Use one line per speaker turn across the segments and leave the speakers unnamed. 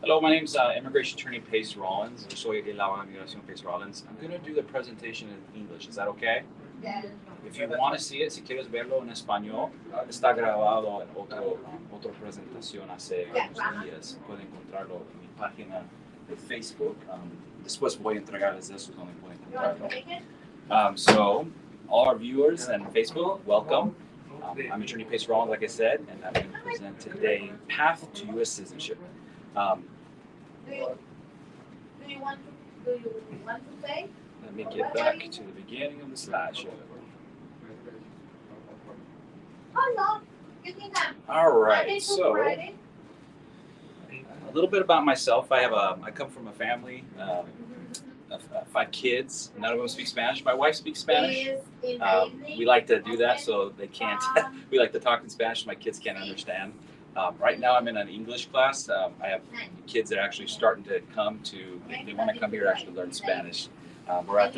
Hello, my name's Immigration Attorney Pace Rawlins. Yo soy el abogado de inmigración Pace Rawlins. I'm going to do the presentation in English. Is that okay? If you want to see it, si quieres verlo en español, está grabado en otra presentación hace unos días. Pueden encontrarlo en mi página de Facebook. Después voy a entregarles eso donde pueden encontrarlo. So, all our viewers and Facebook, welcome. I'm Attorney Pace Rawlins, like I said, and I'm going to present today Path to U.S. Citizenship.
Do you want to say?
Let me get back to the beginning of the slideshow.
Oh no, you can have.
All right, so a little bit about myself. I come from a family of 5 kids. None of them speak Spanish. My wife speaks Spanish. We like to do that so they can't. We like to talk in Spanish so my kids can't understand. Right now I'm in an English class. I have kids that are actually starting to come to, they want to come here to actually learn Spanish. We're at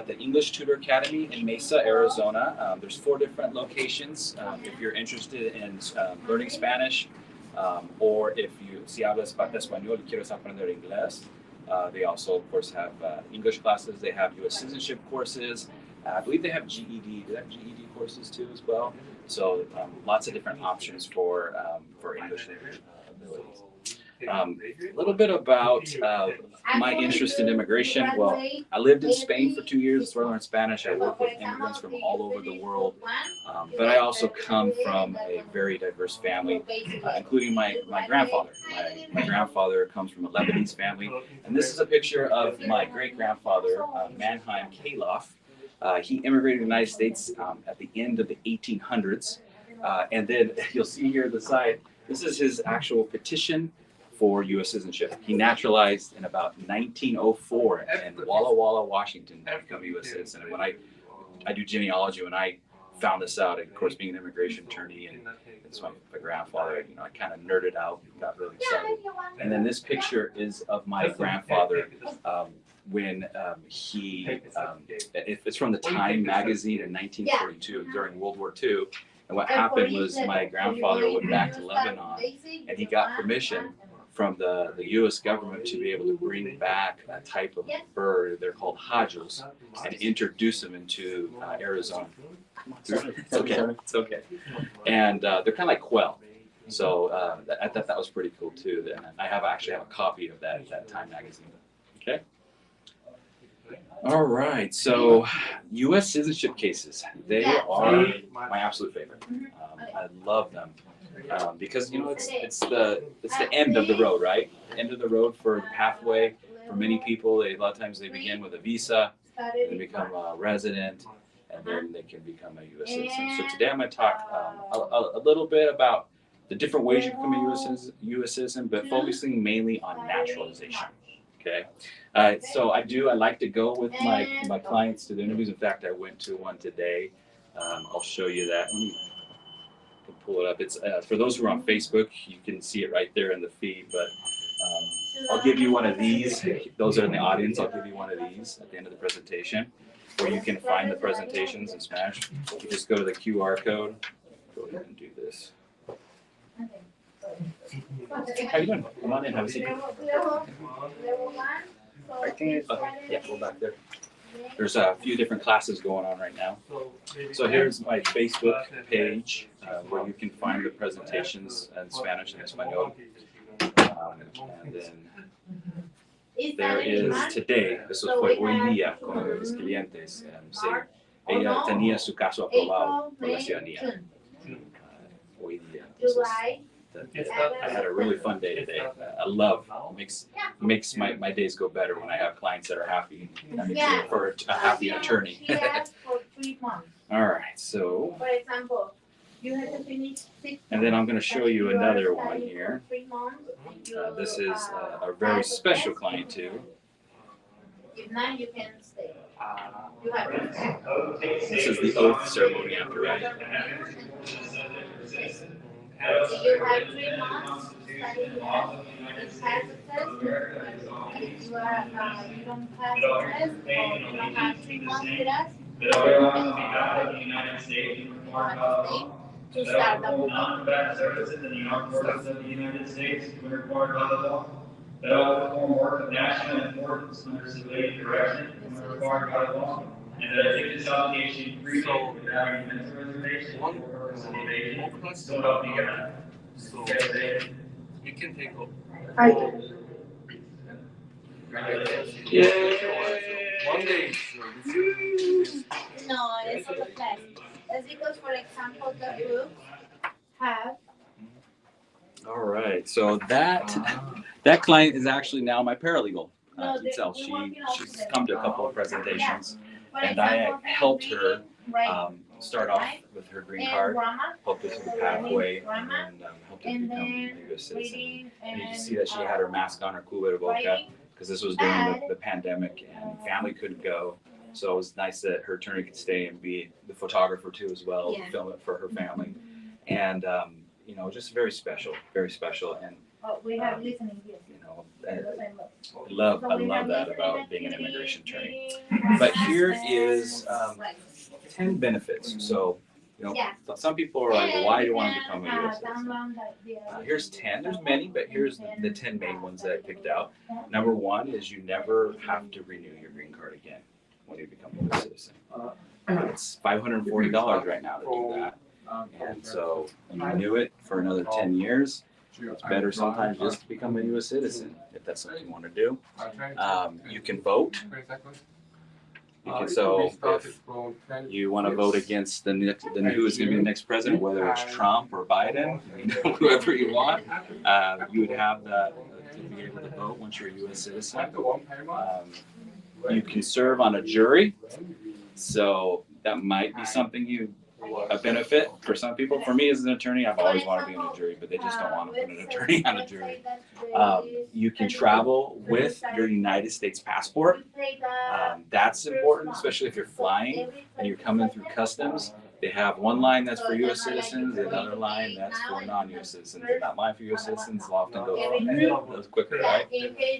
the English Tutor Academy in Mesa, Arizona. There's 4 different locations. If you're interested in learning Spanish, or if you si hablas español y quieres aprender inglés, they also of course have English classes. They have U.S. citizenship courses. I believe they have GED. They have GED courses too as well. So lots of different options for English abilities. A little bit about my interest in immigration. Well, I lived in Spain for 2 years. That's where I learned Spanish. I work with immigrants from all over the world. But I also come from a very diverse family, including my grandfather. My grandfather comes from a Lebanese family. And this is a picture of my great-grandfather, Mannheim Kalof. He immigrated to the United States at the end of the 1800s. And then you'll see here on the side, this is his actual petition for U.S. citizenship. He naturalized in about 1904 in Walla Walla, Washington, to become a U.S. citizen. And when I do genealogy, when I found this out, of course, being an immigration attorney, and it's my grandfather, I kind of nerded out, got really excited. And then this picture is of my grandfather when it's from the Time magazine in 1942 during World War II. And what happened was my grandfather went back to Lebanon and he got permission from the U.S. government to be able to bring back a type of bird. They're called hajus, and introduce them into Arizona. It's okay. It's okay. And they're kind of like quail. So I thought that was pretty cool too. And I actually have a copy of that Time magazine. Okay. All right. So U.S. citizenship cases, they are my absolute favorite. I love them. Because it's the end of the road, right? End of the road for the pathway for many people. A lot of times they begin with a visa, they become a resident, and then they can become a U.S. citizen. So today I'm going to talk a little bit about the different ways you become a U.S. citizen, but focusing mainly on naturalization. Okay. So I like to go with my clients to the interviews. In fact, I went to one today. I'll show you that. Pull it up. It's for those who are on Facebook, you can see it right there in the feed, but I'll give you one of these. Those are in the audience. I'll give you one of these at the end of the presentation, where you can find the presentations in Spanish. You just go to the QR code. Go ahead and do this. How you doing? Come on in, have a seat. I think yeah, go back there. There's a few different classes going on right now. So here's my Facebook page where you can find the presentations in Spanish and Espanol. And then there is today, eso fue hoy día con los clientes. Ella tenía su caso aprobado por la ciudadanía. Hoy día. I had a really fun day today. I love it. Makes my days go better when I have clients that are happy for a happy attorney. All right, so
for example, you have to finish 6
and then I'm going to show you another one here. This is a very special client too.
If not, you can stay.
This is the oath ceremony after, right?
You have 3 months studying here. It has a test. If you don't pass the test or you don't have 3 months with us, you have to stay. to start the book.
Non-combatant services in the armed forces of the United States when required by the law. That I will perform work of national importance under civilian direction when required by the law. And that I take this obligation freely without any mental reservation or purpose of evasion. So help me God.
So you can take off. Monday.
No, it's for the class. That's because, for example, the books have.
All right. So that client is actually now my paralegal.
No,
Itself.
we work in
She's
office.
come to a couple of presentations,
For
and I
example,
helped her
right,
start off with her green card,
grammar,
helped her through the pathway,
grammar,
and helped her
and
become
then
a U.S. citizen.
reading,
And you
and
can see that she had her mask on, her cubrebocas,
writing,
because this was during the pandemic and family couldn't go. So it was nice that her attorney could stay and be the photographer too as well,
Yeah.
film it for her family. And, you know, just very special. And,
oh, we have listening here.
you know,
That's
I
what I love.
love that about being an immigration attorney. But here is 10 benefits. So, you know,
Yeah.
some people are like, well, why do you want to become a U.S. citizen?
download
Here's 10. There's many, but here's the 10 main ones that I picked out. Number one is you never have to renew your green card again when you become a U.S. citizen. It's $540 right now to do that. And so you renew it for another 10 years. It's better sometimes just to become a U.S. citizen if that's something you want to do. You can vote. So if you want to vote against the who's going to be the next president, whether it's Trump or Biden, whoever you want, you would have that to be able to vote once you're a U.S. citizen. You can serve on a jury, so that might be something a benefit for some people. For me as an attorney, I've always wanted to be on a jury, but they just don't want to put an attorney on a jury. You can travel with your United States passport. That's important, especially if you're flying and you're coming through customs. They have one line that's for U.S. citizens, another line that's for non-U.S. citizens. And that line for U.S. citizens will often goes quicker, right?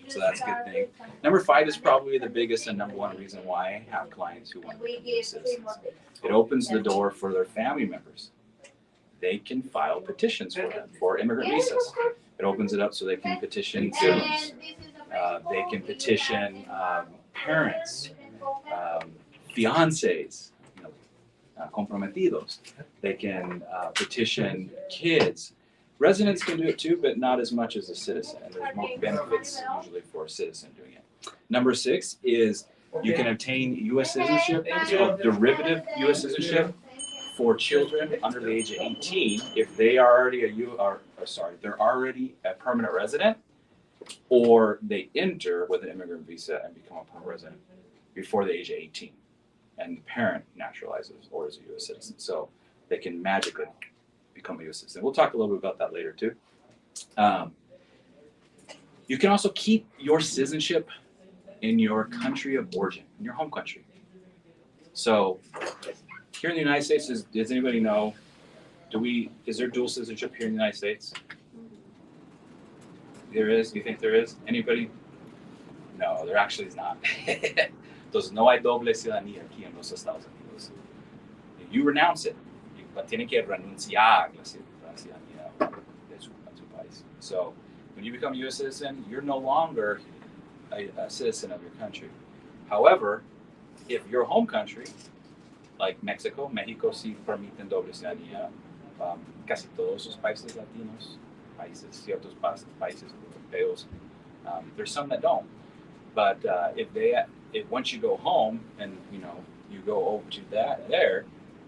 So that's a good thing. Number 5 is probably the biggest and number one reason why I have clients who want to become U.S. citizens. It opens the door for their family members. They can file petitions for them for immigrant visas. It opens it up so they can petition siblings. They can petition parents, fiancés, comprometidos. They can petition kids. Residents can do it too, but not as much as a citizen. And there's more benefits usually for a citizen doing it. Number 6 is you can obtain U.S. citizenship. It's called derivative U.S. citizenship for children under the age of 18 if they are already they're already a permanent resident, or they enter with an immigrant visa and become a permanent resident before the age of 18. And the parent naturalizes or is a U.S. citizen. So they can magically become a U.S. citizen. We'll talk a little bit about that later too. You can also keep your citizenship in your country of origin, in your home country. So here in the United States, does anybody know, is there dual citizenship here in the United States? There is? Do you think there is? Anybody? No, there actually is not. Entonces, no hay doble ciudadanía aquí en los Estados Unidos. You renounce it. Tiene que renunciar la ciudadanía de su país. So, when you become a U.S. citizen, you're no longer a citizen of your country. However, if your home country, like Mexico sí permiten doble ciudadanía. Casi todos los países latinos, ciertos países europeos, there's some that don't. But if once you go home and you go over to there,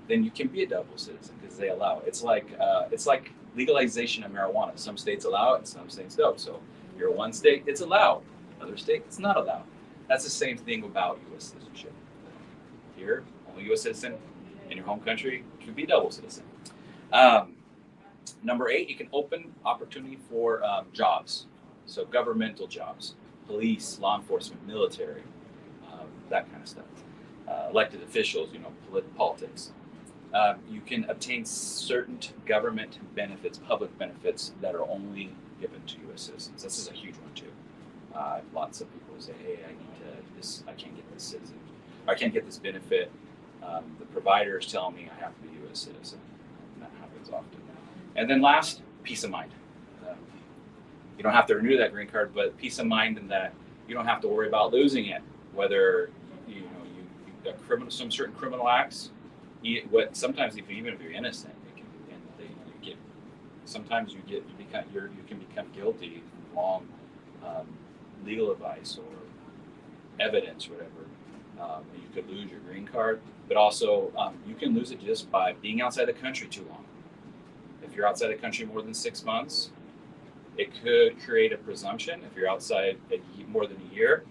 then you can be a double citizen because they allow it. It's like legalization of marijuana. Some states allow it, some states don't. So you're one state, it's allowed. Another state, it's not allowed. That's the same thing about U.S. citizenship. Here, only U.S. citizen. In your home country, you can be double citizen. Number 8, you can open opportunity for jobs. So governmental jobs, police, law enforcement, military, that kind of stuff. Elected officials, politics. You can obtain certain government benefits, public benefits that are only given to U.S. citizens. This is a huge one too. Lots of people say, "Hey, I can't get this citizen, or I can't get this benefit. The provider is telling me I have to be a U.S. citizen." that happens often. And then last, peace of mind. You don't have to renew that green card, but peace of mind in that you don't have to worry about losing it, whether you some certain criminal acts. Sometimes even if you're innocent, sometimes you can become guilty from wrong legal advice or evidence, or whatever. You could lose your green card, but also you can lose it just by being outside the country too long. If you're outside the country more than 6 months, it could create a presumption. If you're outside more than a year,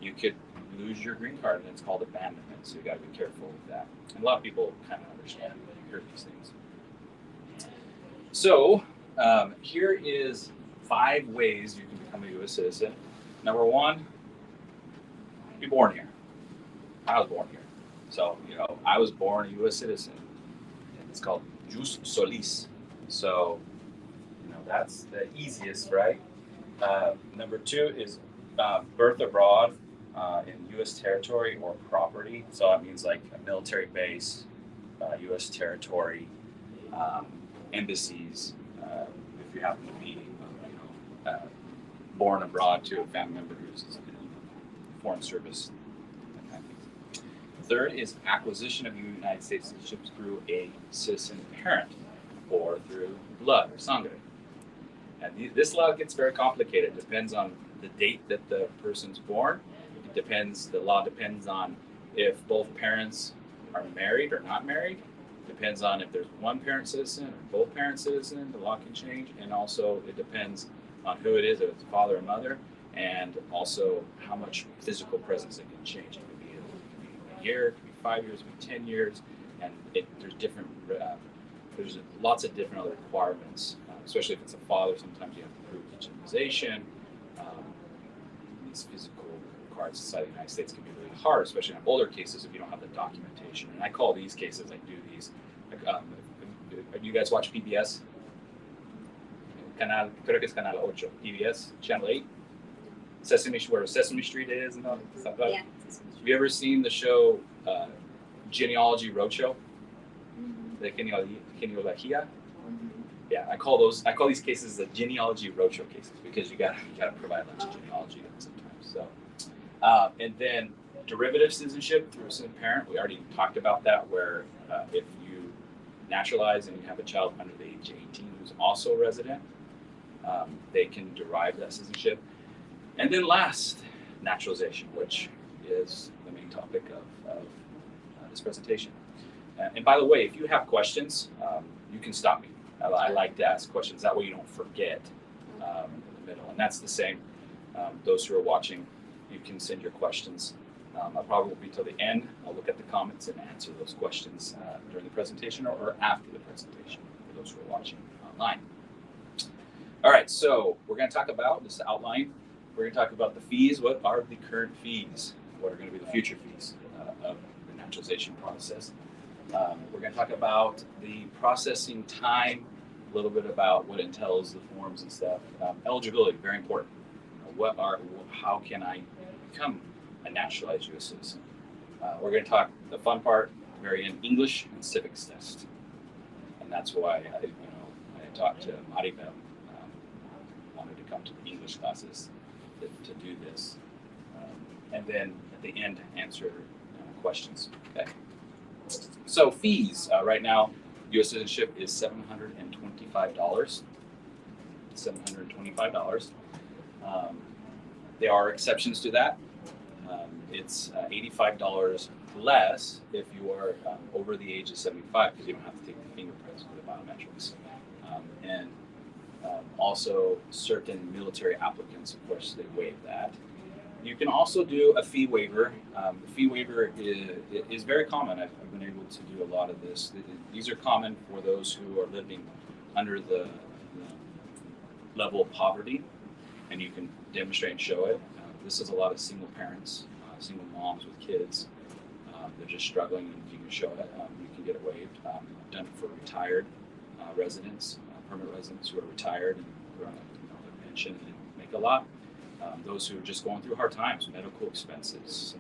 you could lose your green card, and it's called abandonment. So you got to be careful with that. And a lot of people kind of understand when you hear these things. So here is 5 ways you can become a U.S. citizen. Number 1, be born here. I was born here. So, I was born a U.S. citizen. It's called jus solis. So, that's the easiest, right? Number 2 is birth abroad in U.S. territory or property. So that means like a military base, U.S. territory, embassies, if you happen to be born abroad to a family member who's in foreign service. That kind of thing. Third is acquisition of United States citizenship through a citizen parent or through blood or sangre. And this law gets very complicated. It depends on the date that the person's born. The law depends on if both parents are married or not married. Depends on if there's one parent citizen or both parents citizen. The law can change, and also it depends on who it is, if it's father or mother, and also how much physical presence it can change. It could be a year, it could be 5 years, it could be 10 years, and there's lots of different other requirements. Especially if it's a father, sometimes you have to prove legitimization. These physical requirements inside the United States can be really hard, especially in older cases if you don't have the documentation. And I call these cases, I do these. You guys watch PBS? Creo que es Canal 8, PBS, Channel 8. Where Sesame Street is and all that stuff.
Yeah.
Have you ever seen the show Genealogy Roadshow? The Genealogía? Yeah, I call these cases the genealogy roadshow cases because you gotta provide lots of genealogy sometimes. So, and then derivative citizenship through a citizen parent. We already talked about that, where if you naturalize and you have a child under the age of 18 who's also a resident, they can derive that citizenship. And then last, naturalization, which is the main topic of this presentation. And by the way, if you have questions, you can stop me. I like to ask questions. That way you don't forget in the middle. And that's the same. Those who are watching, you can send your questions. I'll probably be till the end. I'll look at the comments and answer those questions during the presentation or after the presentation for those who are watching online. All right, so we're going to talk about this outline. We're going to talk about the fees. What are the current fees? What are going to be the future fees of the naturalization process? We're going to talk about the processing time, a little bit about what entails the forms and stuff. Eligibility, very important. How can I become a naturalized U.S. citizen? We're going to talk the fun part, very in English and civics test, and that's why I talked to Maribel. Wanted to come to the English classes to do this, and then at the end answer questions. Okay. So fees, right now, U.S. citizenship is $725. $725. There are exceptions to that. It's $85 less if you are over the age of 75, because you don't have to take the fingerprints for the biometrics. And also certain military applicants, of course, they waive that. You can also do a fee waiver. The fee waiver is very common. I've been able to do a lot of this. These are common for those who are living under the level of poverty, and you can demonstrate and show it. This is a lot of single parents, single moms with kids. They're just struggling, and if you can show it, you can get it waived. I've done it for retired residents, permanent residents who are retired and who are on a pension and make a lot. Those who are just going through hard times, medical expenses,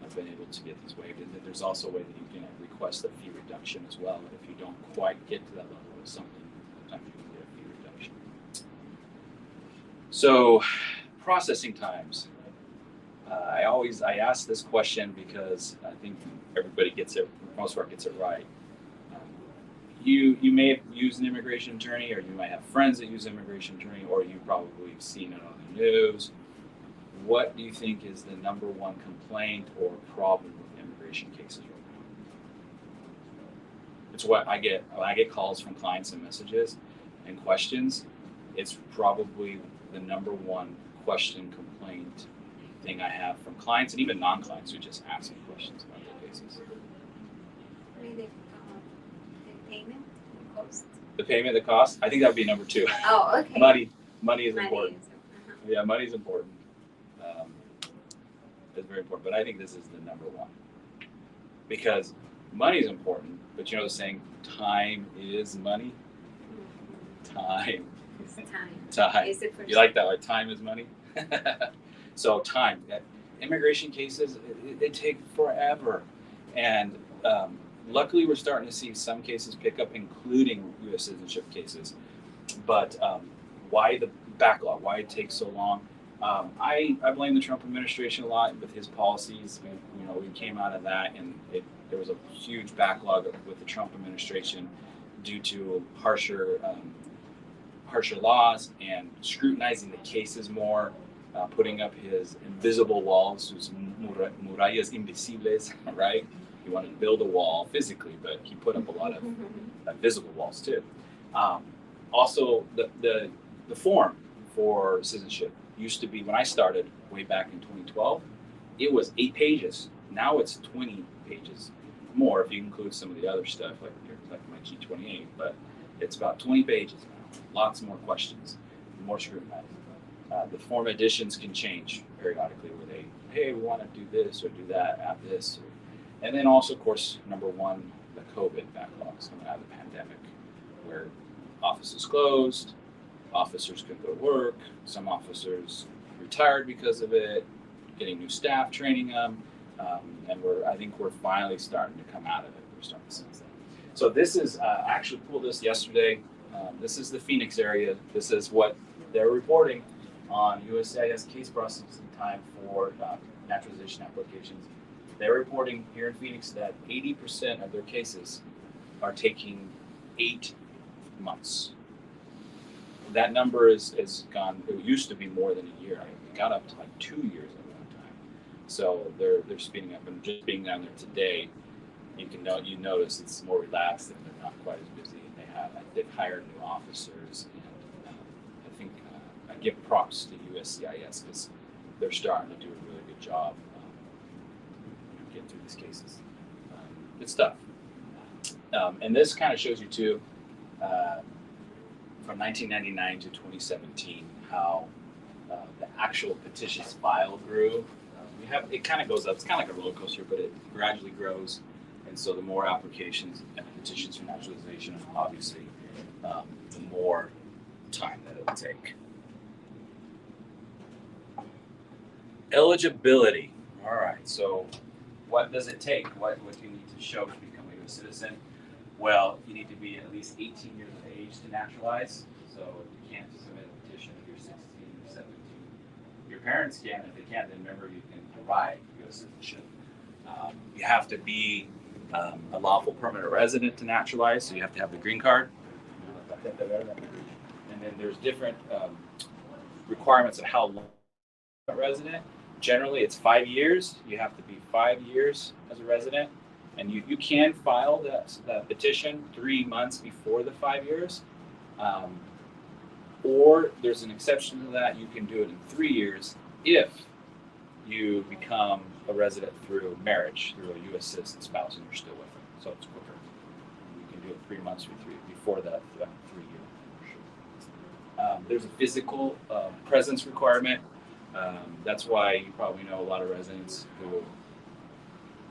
have been able to get these waived. And then there's also a way that you can request a fee reduction as well. If you don't quite get to that level of something, sometimes you can get a fee reduction. So, processing times. I ask this question because I think everybody gets it, for the most part, gets it right. You may have used an immigration attorney, or you might have friends that use an immigration attorney, or you probably have seen it on the news. What do you think is the number one complaint or problem with immigration cases right now? It's what I get. When I get calls from clients and messages and questions, it's probably the number one question, complaint thing I have from clients and even non-clients who just ask me questions about their cases.
The payment, the cost.
The payment, the cost, I think that would be number two.
Oh, okay.
Money is important.
Uh-huh.
Yeah, money is important. It's very important, but I think this is the number one. Because money is important, but you know the saying, time is money? Time.
It's time.
Time.
Is it for
You like that, like time is money? So time. Immigration cases, they take forever. And luckily we're starting to see some cases pick up, including U.S. citizenship cases. But why the backlog? Why it takes so long? I blame the Trump administration a lot with his policies. We came out of that, and there was a huge backlog with the Trump administration due to harsher laws and scrutinizing the cases more, putting up his invisible walls, sus murallas invisibles, right? He wanted to build a wall physically, but he put up a lot of invisible walls too. Also, the form for citizenship used to be, when I started way back in 2012, it was 8 pages. Now it's 20 pages more if you include some of the other stuff like my G28, but it's about 20 pages now. Lots more questions, more scrutinized. The form additions can change periodically where they, hey, we want to do this or do that, add this. And then also, of course, number one, the COVID backlogs coming out of the pandemic, where offices closed, officers couldn't go to work, some officers retired because of it, getting new staff, training them, and I think we're finally starting to come out of it. We're starting to sense that. So this is, I actually pulled this yesterday. This is the Phoenix area. This is what they're reporting on USCIS case processing time for naturalization applications. They're reporting here in Phoenix that 80% of their cases are taking 8 months. That number is gone. It used to be more than a year. It got up to like 2 years at one time. So they're speeding up. And just being down there today, you notice it's more relaxed and they're not quite as busy. They've hired new officers, and I think I give props to USCIS because they're starting to do a really good job getting through these cases. Good stuff. And this kind of shows you too, from 1999 to 2017, how the actual petitions filed grew. It kind of goes up. It's kind of like a roller coaster, but it gradually grows. And so the more applications and petitions for naturalization, obviously, the more time that it'll take. Eligibility. All right. So what does it take? What do you need to show to become a U.S. citizen? Well, you need to be at least 18 years of age to naturalize. So you can't submit a petition if you're 16 or 17. Your parents can. If they can't, then remember you can provide U.S. citizenship. You have to be a lawful permanent resident to naturalize, so you have to have the green card. And then there's different requirements of how long a resident. Generally, it's 5 years. You have to be 5 years as a resident. And you can file that petition 3 months before the 5 years. Or there's an exception to that. You can do it in 3 years if you become a resident through marriage, through a U.S. citizen spouse, and you're still with them. So it's quicker. You can do it 3 months before that 3 year. There's a physical presence requirement. That's why you probably know a lot of residents who are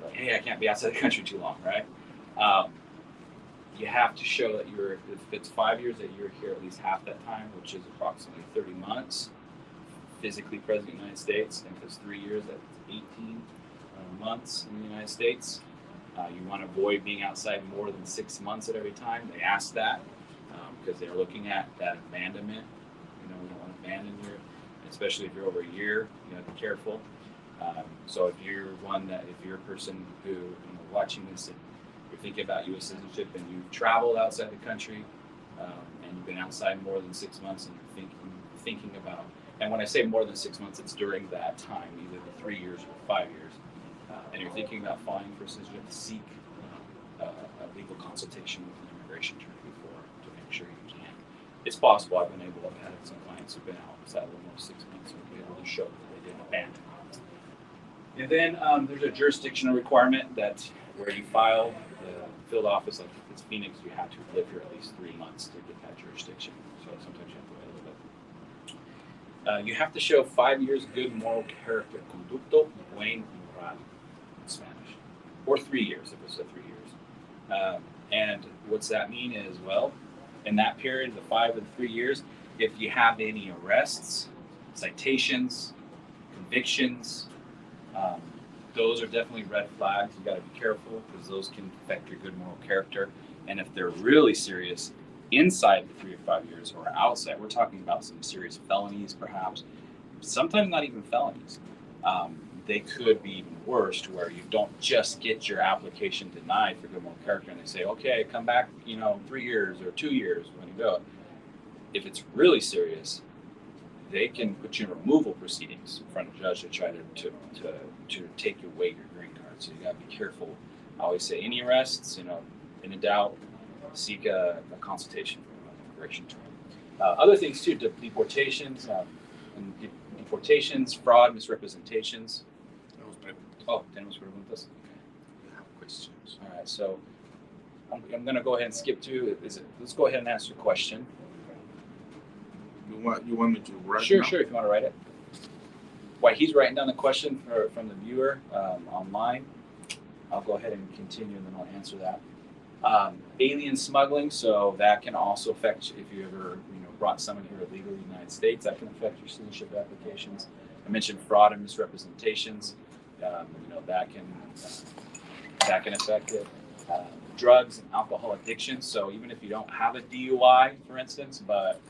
like, hey, I can't be outside the country too long, right? You have to show that if it's 5 years, that you're here at least half that time, which is approximately 30 months, physically present in the United States. And if it's 3 years, that's 18. months in the United States. You want to avoid being outside more than 6 months at every time. They ask that because they're looking at that abandonment. You don't want to abandon your, especially if you're over a year. You have to be careful. So if you're a person who watching this and you're thinking about U.S. citizenship and you've traveled outside the country and you've been outside more than 6 months and you're thinking about, and when I say more than 6 months, it's during that time, either the 3 years or 5 years, and you're thinking about filing for citizenship, seek a legal consultation with an immigration attorney to make sure you can. It's possible. I've had some clients who've been outside a little more 6 months and be able to show that they didn't abandon. And then there's a jurisdictional requirement that where you file the field office, like if it's Phoenix, you have to live here at least 3 months to get that jurisdiction. So sometimes you have to wait a little bit. You have to show 5 years good moral character, conducto buen moral in Spanish, or 3 years if it's 3 years. And what's that mean is, well, in that period, the 5 and 3 years, if you have any arrests, citations, convictions, those are definitely red flags. You got to be careful because those can affect your good moral character. And if they're really serious inside the 3 or 5 years or outside, we're talking about some serious felonies, perhaps. Sometimes not even felonies. They could be even worse, to where you don't just get your application denied for good moral character and they say, okay, come back, 3 years or 2 years when you go. If it's really serious, they can put you in removal proceedings in front of a judge to try to take away your green card. So you got to be careful. I always say any arrests, in a doubt, seek a consultation from an immigration attorney. Other things too, deportations, fraud, misrepresentations. Tenemos preguntas.
I have questions.
All right, so I'm going to go ahead and skip to. Let's go ahead and ask your question.
You want me to write?
Sure,
now?
sure. If you want to write it. While he's writing down the question from the viewer online, I'll go ahead and continue, and then I'll answer that. Alien smuggling, so that can also affect if you ever brought someone here illegally in the United States. That can affect your citizenship applications. I mentioned fraud and misrepresentations. That can affect it. Drugs and alcohol addiction. So even if you don't have a DUI, for instance, but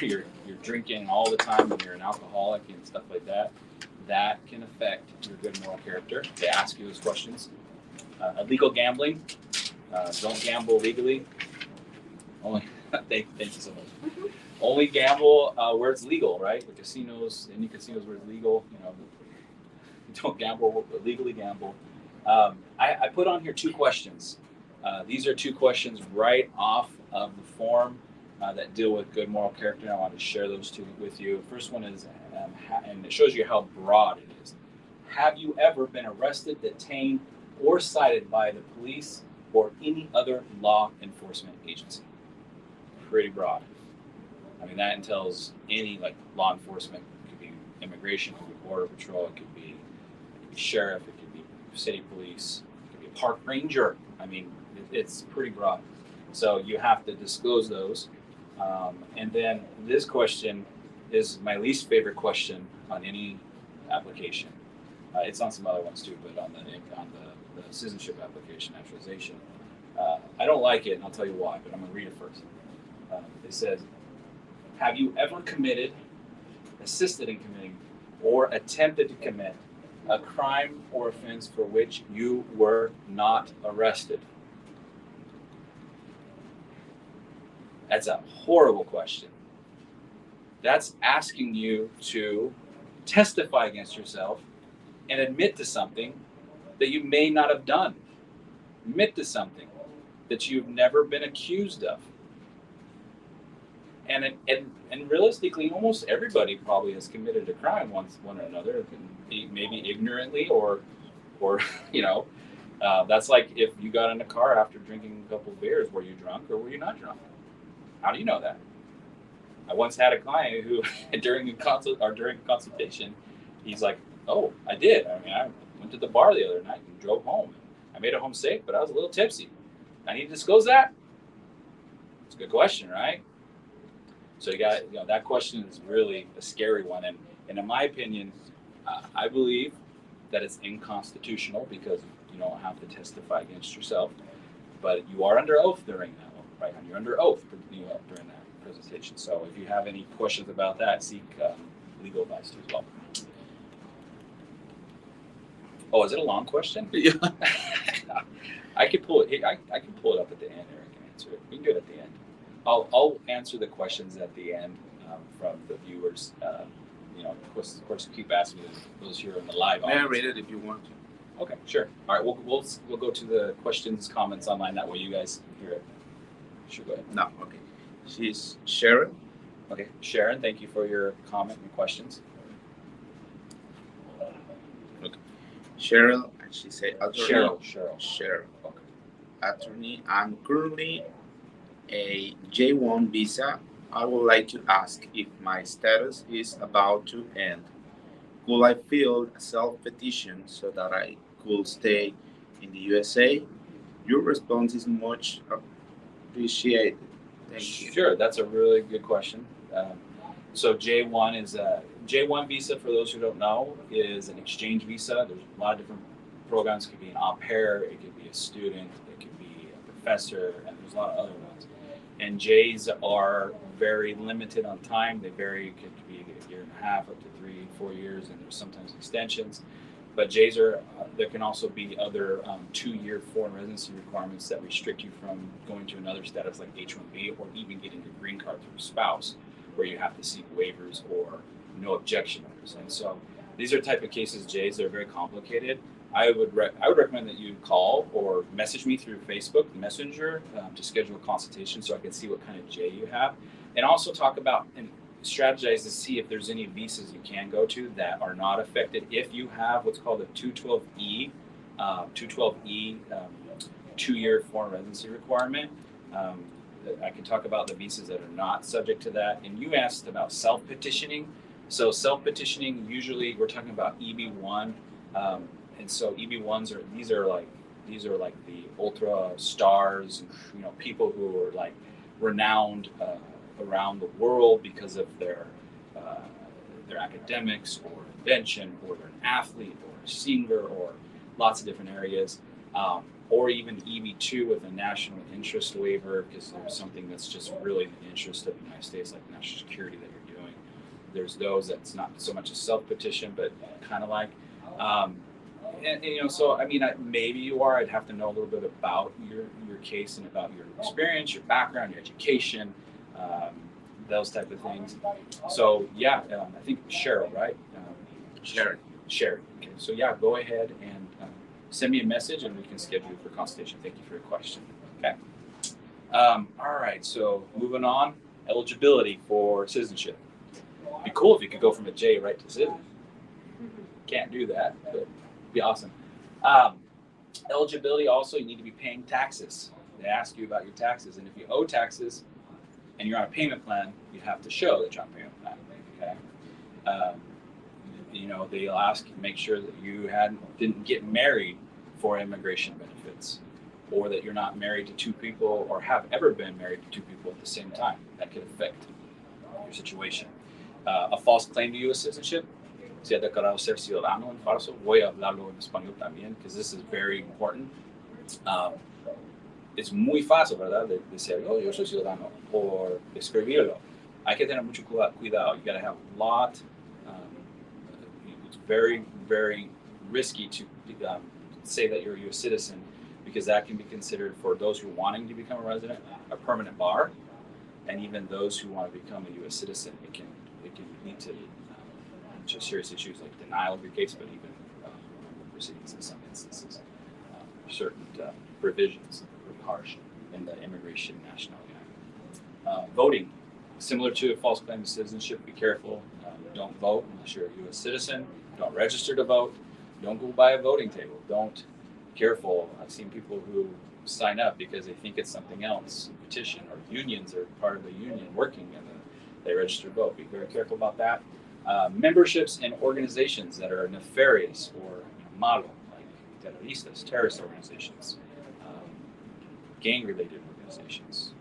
you're drinking all the time and you're an alcoholic and stuff like that, that can affect your good moral character. They ask you those questions. Illegal gambling. Don't gamble legally. Only thank you so much. Only gamble where it's legal, right? The casinos, any casinos where it's legal. Don't gamble, legally gamble. I put on here 2 questions. These are 2 questions right off of the form that deal with good moral character. I want to share those 2 with you. First one is, and it shows you how broad it is. Have you ever been arrested, detained, or cited by the police or any other law enforcement agency? Pretty broad. I mean, that entails any law enforcement. It could be immigration, it could be border patrol, it could be sheriff, it could be city police, it could be a park ranger. I mean, it's pretty broad. So you have to disclose those. And then this question is my least favorite question on any application. It's on some other ones too, but on the citizenship application, naturalization, I don't like it, and I'll tell you why, but I'm going to read it first. It says, have you ever committed, assisted in committing, or attempted to commit a crime or offense for which you were not arrested? That's a horrible question. That's asking you to testify against yourself and admit to something that you may not have done. Admit to something that you've never been accused of. And realistically, almost everybody probably has committed a crime one or another, maybe ignorantly or that's like if you got in a car after drinking a couple of beers. Were you drunk or were you not drunk? How do you know that? I once had a client who, during a consultation, he's like, "Oh, I did. I mean, I went to the bar the other night and drove home. I made it home safe, but I was a little tipsy. I need to disclose that?" It's a good question, right? So you got, that question is really a scary one, and in my opinion, I believe that it's inconstitutional because you don't have to testify against yourself, but you are under oath during that one, right? And you're under oath during that presentation. So if you have any questions about that, seek legal advice too as well. Oh, is it a long question?
Yeah.
I can pull it. I can pull it up at the end, Eric, and answer it. We can do it at the end. I'll answer the questions at the end from the viewers. Of course, keep asking those here in the live
May I
audience.
read it if you want to?
Okay, sure. All right, we'll go to the questions, comments online. That way, you guys hear it. Sure, go ahead.
No, okay. She's Sharon.
Okay, Sharon, thank you for your comment and questions.
Okay. Cheryl, and she said,
Cheryl.
Cheryl.
Okay.
Attorney, I'm currently a J1 visa. I would like to ask if my status is about to end. Could I fill a self-petition so that I could stay in the USA? Your response is much appreciated. Thank you.
Sure, that's a really good question. So J1 is a J1 visa. For those who don't know, is an exchange visa. There's a lot of different programs. It could be an au pair, it could be a student, it could be a professor, and there's a lot of other ones. And J's are very limited on time. They vary. It could be a year and a half up to 3-4 years, and there's sometimes extensions. But J's are there can also be other 2-year foreign residency requirements that restrict you from going to another status like H-1B or even getting a green card through a spouse, where you have to seek waivers or no objection orders. And so these are type of cases, J's. They're very complicated. I would recommend that you call or message me through Facebook Messenger to schedule a consultation so I can see what kind of J you have, and also talk about and strategize to see if there's any visas you can go to that are not affected if you have what's called a 212E 2-year foreign residency requirement. I can talk about the visas that are not subject to that. And you asked about self-petitioning. So self-petitioning, usually we're talking about EB1. And so EB1s are like the ultra stars, people who are like renowned around the world because of their academics or invention, or they're an athlete or a singer or lots of different areas, or even EB2 with a national interest waiver because there's something that's just really in the interest of the United States, like national security that you're doing. There's those that's not so much a self-petition, but kind of like. So I mean, maybe you are. I'd have to know a little bit about your case and about your experience, your background, your education, those type of things. So yeah, I think Cheryl, right?
Sharon.
Okay. So yeah, go ahead and send me a message, and we can schedule you for consultation. Thank you for your question. Okay. All right. So moving on, eligibility for citizenship. It'd be cool if you could go from a J right to citizen. Can't do that, but it'd be awesome. Eligibility also, you need to be paying taxes. They ask you about your taxes, and if you owe taxes and you're on a payment plan, you have to show that you're on a payment plan. Okay. They'll ask you to make sure that you didn't get married for immigration benefits, or that you're not married to 2 people or have ever been married to 2 people at the same time. That could affect your situation. A false claim to U.S. citizenship. Si ha declarado ser ciudadano en falso, voy a hablarlo en español también, because this is very important. Es muy fácil, ¿verdad? De decir, yo soy ciudadano, or escribirlo. Hay que tener mucho cuidado. You got to have a lot. It's very, very risky to say that you're a U.S. citizen, because that can be considered, for those who are wanting to become a resident, a permanent bar, and even those who want to become a U.S. citizen, it can lead to serious issues like denial of your case, but even proceedings in some instances. Certain provisions are harsh in the Immigration Nationality Act. Voting, similar to a false claim to citizenship, be careful. Don't vote unless you're a U.S. citizen. Don't register to vote. Don't go by a voting table. Don't. Careful. I've seen people who sign up because they think it's something else, a petition, or unions are part of a union working, and they register to vote. Be very careful about that. Memberships in organizations that are nefarious or malo, like terroristas, terrorist organizations, gang-related organizations,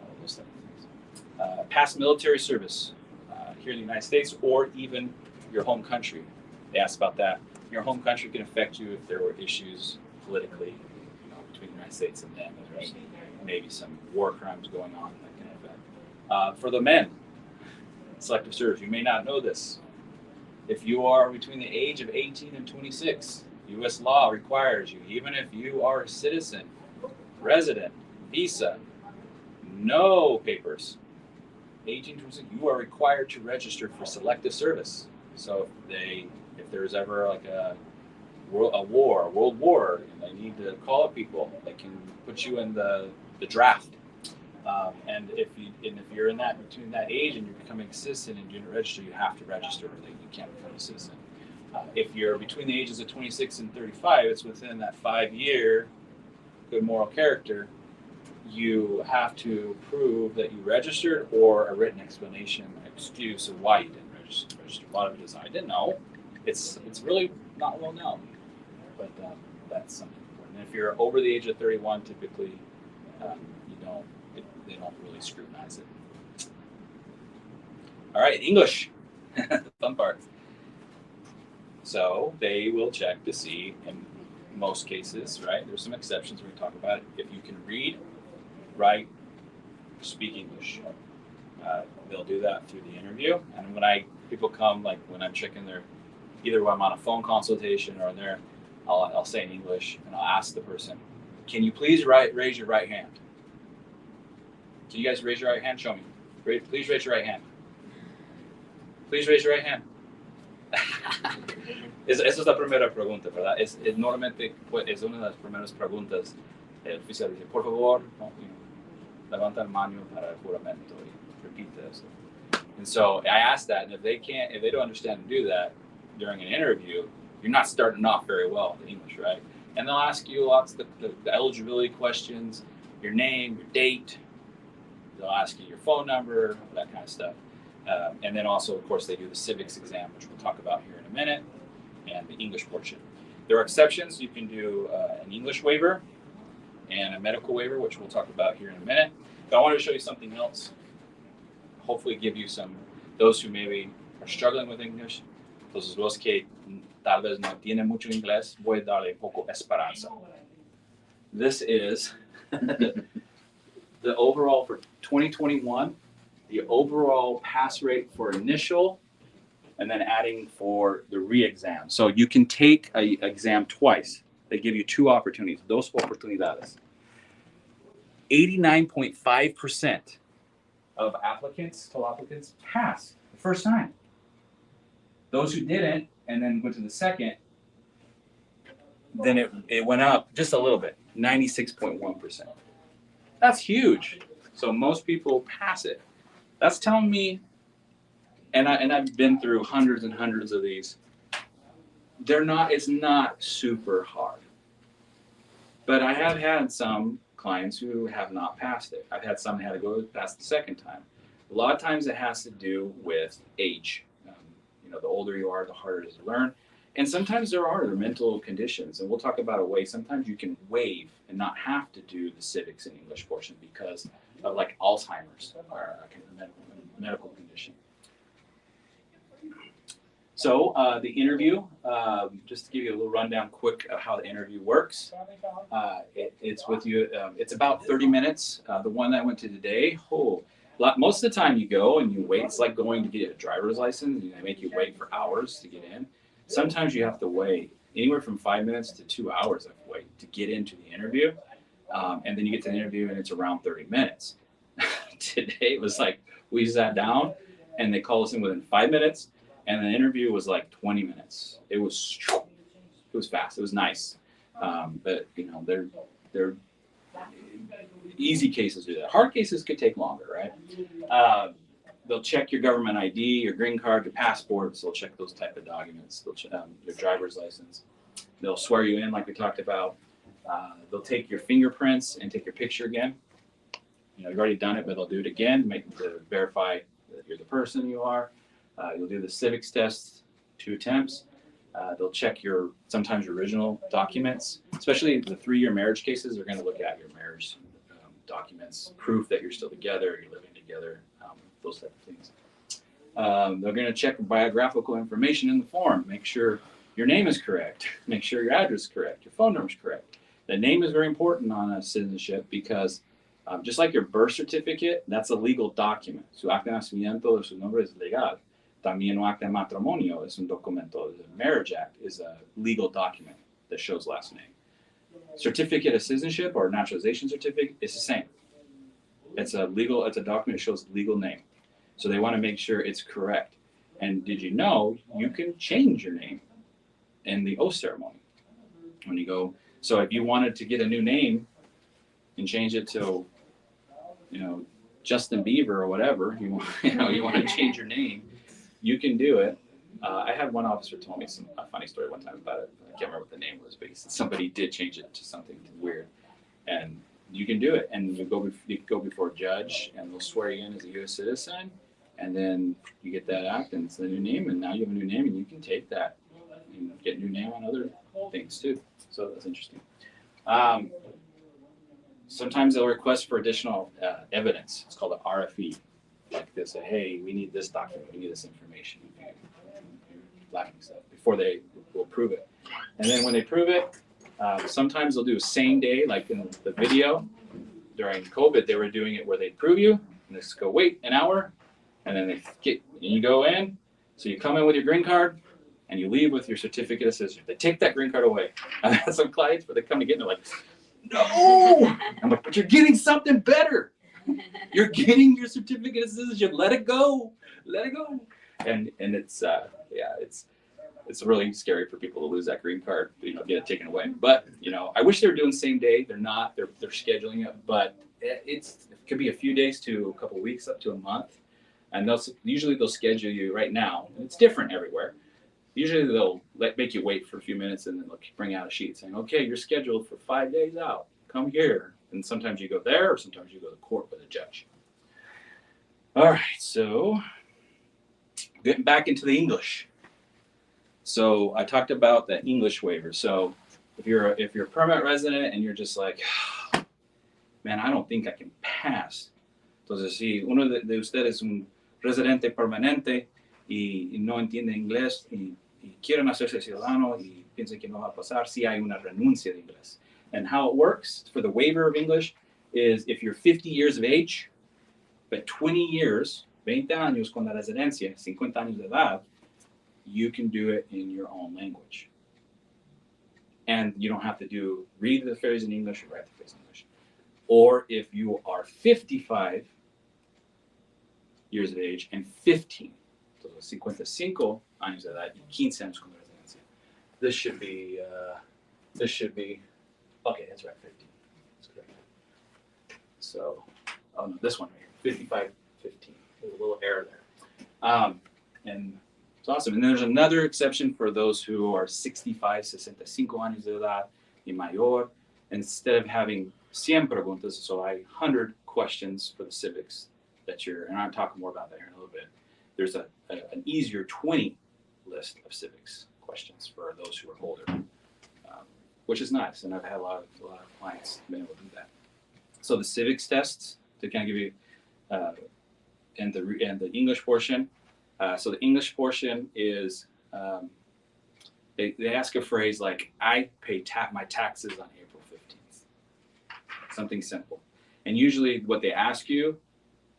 all those type of things. Past military service here in the United States or even your home country. They asked about that. your home country can affect you if there were issues politically, between the United States and them. There's maybe some war crimes going on that can affect. For the men, selective service, you may not know this. If you are between the age of 18 and 26, U.S. law requires you, even if you are a citizen, resident, visa, no papers, 18 to 26, you are required to register for selective service. So if there's ever like a world war, and they need to call up people, they can put you in the draft. And if you're in between that age and you're becoming a citizen and you didn't register, you have to register. You can't become a citizen. If you're between the ages of 26 and 35, it's within that 5-year good moral character. You have to prove that you registered or a written explanation, excuse of why you didn't register. A lot of it is I didn't know. It's really not well known, but that's something important. And if you're over the age of 31, typically they don't really scrutinize it. All right, English, fun part. So they will check to see, in most cases, right? There's some exceptions we talk about it. If you can read, write, speak English, they'll do that through the interview. And when people come, like when I'm checking either when I'm on a phone consultation or I'll say in English and I'll ask the person, can you please raise your right hand? Can you guys raise your right hand? Show me. Please raise your right hand. Please raise your right hand. Esa es la primera pregunta, ¿verdad? Normalmente es una de las primeras preguntas. El oficial dice, por favor, levanta la mano para el juramento y repite eso. And so I asked that, and if they don't understand to do that during an interview, you're not starting off very well with English, right? And they'll ask you lots of the eligibility questions, your name, your date. They'll ask you your phone number, that kind of stuff. And then also, of course, they do the civics exam, which we'll talk about here in a minute, and the English portion. There are exceptions. You can do an English waiver and a medical waiver, which we'll talk about here in a minute. But I wanted to show you something else. Hopefully give you those who maybe are struggling with English, los que tal vez no tienen mucho inglés, voy a darle un poco esperanza. This is the overall for 2021, the overall pass rate for initial, and then adding for the re-exam. So you can take an exam twice. They give you 2 opportunities, dos oportunidades. 89.5% of total applicants pass the first time. Those who didn't, and then went to the second, then it went up just a little bit, 96.1%. That's huge. So most people pass it. That's telling me, and I've been through hundreds and hundreds of these. It's not super hard. But I have had some clients who have not passed it. I've had some who had to go past the second time. A lot of times it has to do with age. The older you are, the harder it is to learn. And sometimes there are mental conditions, and we'll talk about a way. Sometimes you can waive and not have to do the civics and English portion because of like Alzheimer's or a medical condition. So the interview, just to give you a little rundown quick of how the interview works. It's with you. It's about 30 minutes. The one that I went to today, most of the time you go and you wait. It's like going to get a driver's license. They make you wait for hours to get in. Sometimes you have to wait anywhere from 5 minutes to 2 hours of wait to get into the interview. And then you get to the interview and it's around 30 minutes. Today it was like we sat down and they called us in within 5 minutes. And the interview was like 20 minutes. It was fast. It was nice. But they're easy cases do that. Hard cases could take longer, right? They'll check your government ID, your green card, your passports. They'll check those type of documents. They'll check your driver's license. They'll swear you in, like we talked about. They'll take your fingerprints and take your picture again. You've already done it, but they'll do it again, to verify that you're the person you are. You'll do the civics test, 2 attempts. They'll check sometimes your original documents, especially the 3-year marriage cases. They're going to look at your marriage documents, proof that you're still together, you're living together, those type of things. They're going to check biographical information in the form, make sure your name is correct. Make sure your address is correct. Your phone number is correct. The name is very important on a citizenship because just like your birth certificate, that's a legal document. Su acta de nacimiento de su nombre es legal. También un acta de matrimonio es un documento. The marriage act is a legal document that shows last name. Certificate of citizenship or naturalization certificate is the same. It's a document that shows legal name. So they want to make sure it's correct. And did you know you can change your name in the oath ceremony when you go? So if you wanted to get a new name and change it to, Justin Bieber or whatever, you want to change your name, you can do it. I had one officer told me a funny story one time about it. I can't remember what the name was, but he said somebody did change it to something weird, and you can do it. And you go before a judge, and they'll swear you in as a U.S. citizen, and then you get that act, and it's the new name, and now you have a new name, and you can take that and get a new name on other things too. So that's interesting. Sometimes they'll request for additional evidence. It's called an RFE. Like they'll say, hey, we need this document, we need this information. Lacking stuff before they will prove it. And then when they prove it, sometimes they'll do same day, like in the video during COVID, they were doing it where they'd prove you, and they just go wait an hour, and then you go in. So you come in with your green card, and you leave with your certificate of citizenship. They take that green card away. I had some clients where they come to get it, and they're like, no! I'm like, but you're getting something better. You're getting your certificate of citizenship. Let it go. Let it go. And it's it's really scary for people to lose that green card, get it taken away. But I wish they were doing same day. They're not. They're scheduling it, but it could be a few days to a couple of weeks, up to a month. And usually they'll schedule you right now. And it's different everywhere. Usually they'll make you wait for a few minutes, and then they'll bring out a sheet saying, okay, you're scheduled for 5 days out. Come here. And sometimes you go there, or sometimes you go to court with a judge. All right, so getting back into the English. So I talked about the English waiver. So if you're a permanent resident and you're just like, man, I don't think I can pass. Entonces, si uno de ustedes es un residente permanente y no entiende inglés y quieren hacerse ciudadano y piensan que no va a pasar, sí hay una renuncia de inglés. And how it works for the waiver of English is if you're 50 years of age, but 20 years, 20 años con la residencia, 50 años de edad, you can do it in your own language. And you don't have to read the phrase in English or write the phrase in English. Or if you are 55 years of age and 15, so 55 años de edad y 15 años con la residencia. This should be, okay, that's right, 15. That's correct. So, this one right here, 55, 15. There's a little error there. And it's awesome. And there's another exception for those who are 65 años de edad y mayor. Instead of having 100 preguntas, so 100 questions for the civics and I'm talking more about that here in a little bit. There's an easier 20 list of civics questions for those who are older. Which is nice, and I've had a lot of clients been able to do that. So the civics tests to kind of give you, and the English portion. So the English portion is they ask a phrase like, "I pay my taxes on April 15th." Something simple, and usually what they ask you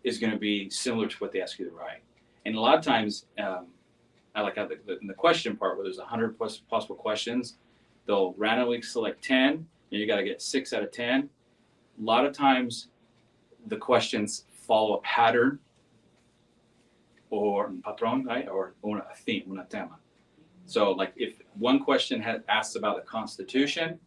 is going to be similar to what they ask you to write. And a lot of times, I like how in the question part where there's 100 plus possible questions. They'll randomly select 10, and you got to get 6 out of 10. A lot of times, the questions follow a pattern or un patrón, right? Or a theme, una tema. So, like if one question asks about the Constitution,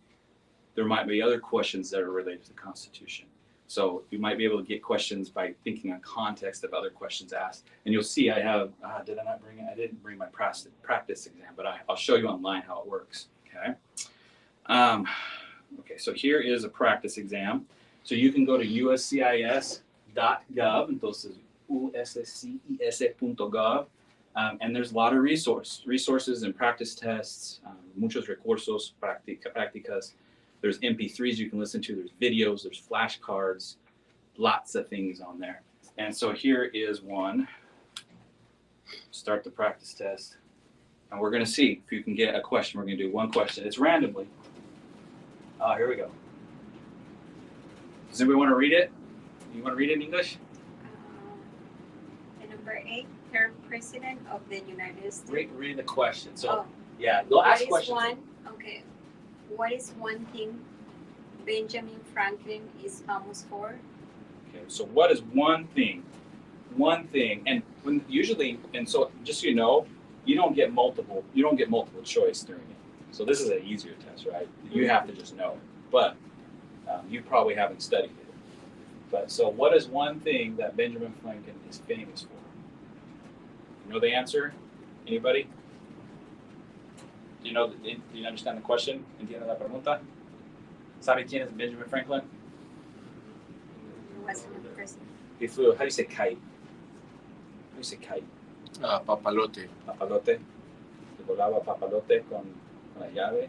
there might be other questions that are related to the Constitution. So you might be able to get questions by thinking on context of other questions asked. And you'll see I have, did I not bring it? I didn't bring my practice exam, but I'll show you online how it works. Okay. Okay, so here is a practice exam. So you can go to uscis.gov, entonces uscis.gov, and there's a lot of resources and practice tests, muchos recursos, prácticas. There's MP3s you can listen to, there's videos, there's flashcards, lots of things on there. And so here is one. Start the practice test. And we're going to see if you can get a question. We're going to do one question. It's randomly. Here we go. Does anybody want to read it? You want to read it in English?
The number 8, third president of the United States.
Read the question. So,
Oh.
yeah, they'll ask
What is
questions.
What is one thing Benjamin Franklin is famous for?
Okay, so what is one thing? And when usually, and so just so you know, you don't get multiple choice during it. So this is an easier test, right? You have to just know it. But you probably haven't studied it. But so what is one thing that Benjamin Franklin is famous for? You know the answer? Anybody? Do you understand the question? ¿Entiende la pregunta? ¿Sabe quién es Benjamin Franklin?
He was the president.
He flew, how do you say kite? How do you say kite?
Papalote.
Papalote. Que volaba papalote con la llave.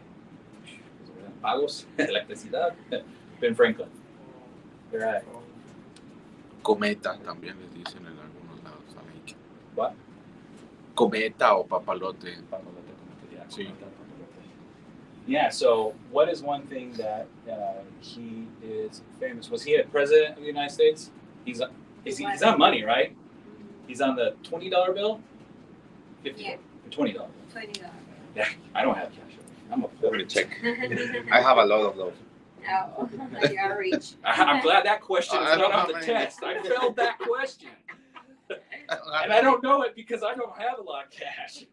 Pagos, electricidad. Ben Franklin. Right.
Cometa también les dicen en algunos lados. ¿Saben?
What?
Cometa o papalote.
Papalote, yeah.
Sí.
Yeah, so what is one thing that he is famous? Was he a president of the United States? He's on money, right? He's on the $20 bill? $50?
Yeah.
$20.
$20.
Yeah, I don't have cash. I'm a
Let
poor.
me check. I have a lot of those.
Oh, you are rich.
I'm glad that question is
I
not
don't
on
have
the
any.
test. I failed that question. And I don't know it because I don't have a lot of cash.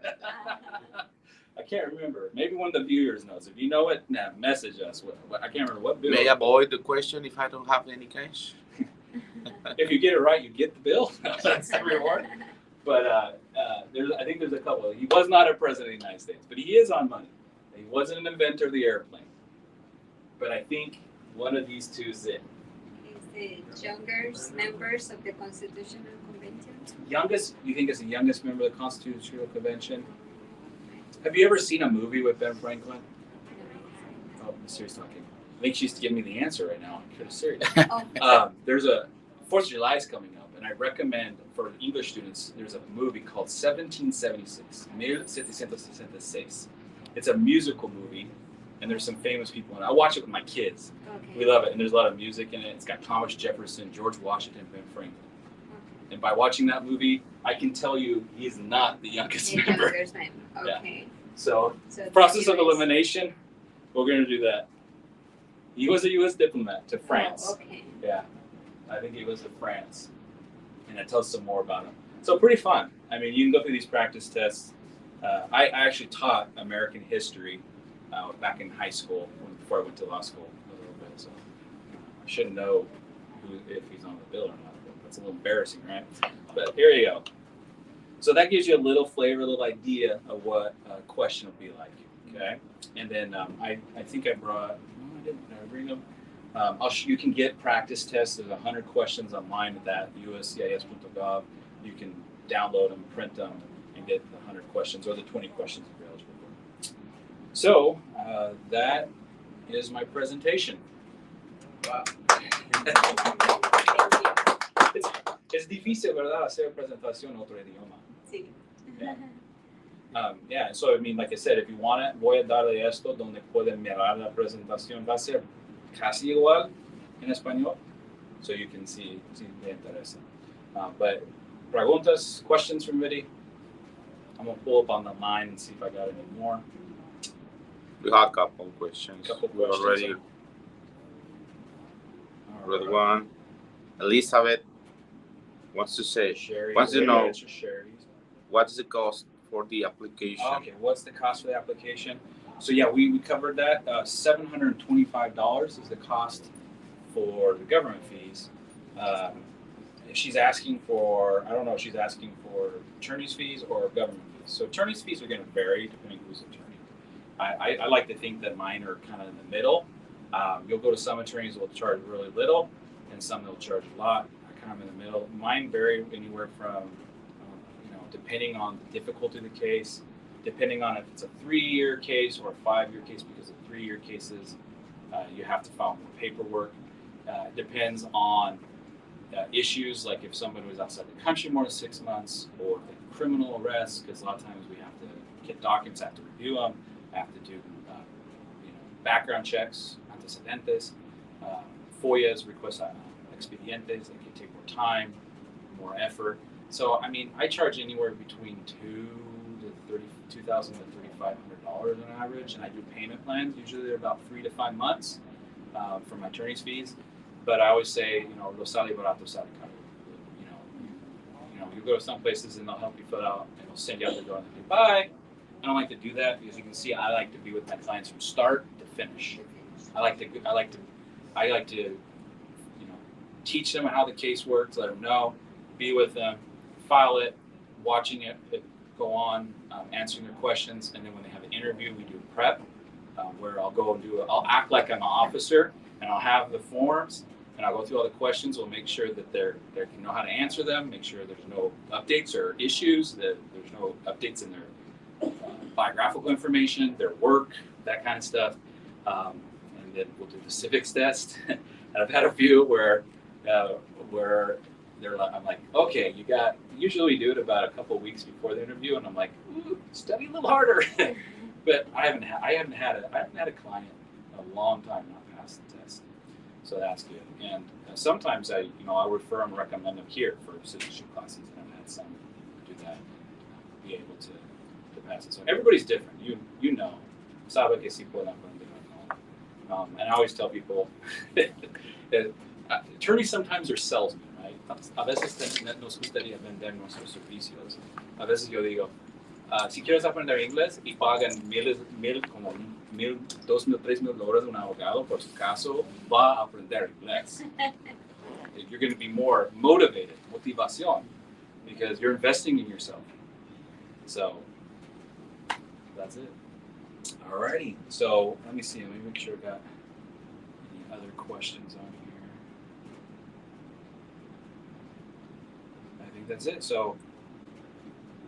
I can't remember. Maybe one of the viewers knows. If you know it, message us. I can't remember what bill.
May I avoid the question if I don't have any cash?
If you get it right, you get the bill. That's the reward. But I think there's a couple. He was not a president of the United States, but he is on money. He wasn't an inventor of the airplane. But I think one of these two is it.
He's the youngest members of the Constitutional Convention.
Youngest? You think is the youngest member of the Constitutional Convention? Have you ever seen a movie with Ben Franklin? Oh, I'm serious talking. I think she's giving me the answer right now. I'm kind of serious. There's a 4th of July is coming up, and I recommend for English students, there's a movie called 1776. 1776. It's a musical movie, and there's some famous people in it. I watch it with my kids.
Okay.
We love it, and there's a lot of music in it. It's got Thomas Jefferson, George Washington, Ben Franklin. And by watching that movie, I can tell you he's not the youngest
The
member.
youngest member. Okay.
So,
So
process
the
of
US.
elimination, we're going to do that. He was a U.S. diplomat to France.
Oh, okay.
Yeah, I think he was to France. And it tells some more about him. So pretty fun. I mean, you can go through these practice tests. I actually taught American history back in high school before I went to law school a little bit. So I should know if he's on the bill or not. That's a little embarrassing, right? But here you go. So that gives you a little flavor, a little idea of what a question will be like. Okay. And then I think I brought. No, I didn't. Did I bring them? You can get practice tests. There's 100 questions online at that uscis.gov. You can download them, print them, and get the 100 questions or the 20 questions if you're eligible for. So that is my presentation. Wow. Es difícil, ¿verdad? Hacer presentación en otro idioma.
Sí.
Yeah, so I mean, like I said, if you want it, voy a darle esto donde pueden mirar la presentación. Va a ser casi igual en español, so you can see si le interesa. But preguntas, questions from Vidi? I'm gonna pull up on the line and see if I got any more.
We have a couple questions. We already read
Alright.
one. Elizabeth wants to say,
Sherry,
wants to
wait,
know
it's just Sherry's.
what's the cost for the application?
Okay, what's the cost for the application? So yeah, we covered that. $725 is the cost for the government fees. She's asking for, I don't know if she's asking for attorney's fees or government fees. So attorney's fees are going to vary depending who's attorney. I like to think that mine are kind of in the middle. You'll go to some attorneys who will charge really little, and some that will charge a lot. I kind of in the middle. Mine vary anywhere from, depending on the difficulty of the case, depending on if it's a 3-year case or a 5-year case, because of 3-year cases, you have to file more paperwork. Depends on issues like if somebody was outside the country more than 6 months, or like criminal arrest, because a lot of times we have to get documents, I have to review them, I have to do background checks, antecedentes, FOIAs, request expedientes, that can take more time, more effort. So I mean, I charge anywhere between $2,000 to $3,500 on average, and I do payment plans. Usually they're about 3 to 5 months for my attorney's fees. But I always say, lo sale barato sale caro. You go to some places and they'll help you fill out and they'll send you out the door and say bye. I don't like to do that because you can see I like to be with my clients from start to finish. I like to teach them how the case works, let them know, be with them, file it, watching it go on, answering their questions, and then when they have an interview, we do prep where I'll act like I'm an officer and I'll have the forms and I'll go through all the questions. We'll make sure that they can know how to answer them, make sure there's no updates or issues, that there's no updates in their biographical information, their work, that kind of stuff. And then we'll do the civics test. And I've had a few where I'm like, okay, usually we do it about a couple of weeks before the interview, and I'm like, ooh, study a little harder. But I haven't had a client in a long time not pass the test, so that's good. And sometimes I refer and recommend them here for citizenship classes, and I've had some do that, be able to pass it. So everybody's different. You know, sabe que sí puedan aprender. And I always tell people that attorneys sometimes are salesmen, right? A veces nos gustaría vender nuestros servicios. A veces yo digo, si quieres aprender inglés y pagan como $1,000, $2,000, $3,000 de un abogado por su caso, va a aprender inglés. You're going to be more motivated, motivación, because you're investing in yourself. So that's it. Alrighty. So let me see. Let me make sure I got any other questions on here. I think that's it. So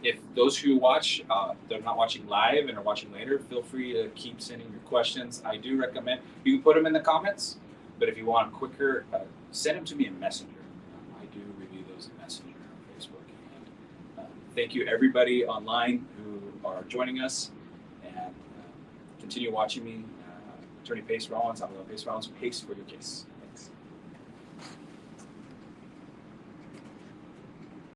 if those who watch, they're not watching live and are watching later, feel free to keep sending your questions. I do recommend you can put them in the comments, but if you want quicker, send them to me in Messenger. I do review those in Messenger on Facebook. And thank you everybody online who are joining us, and continue watching me. Attorney Pace Rawlins, I'm Pace Rawlins, Pace for your case.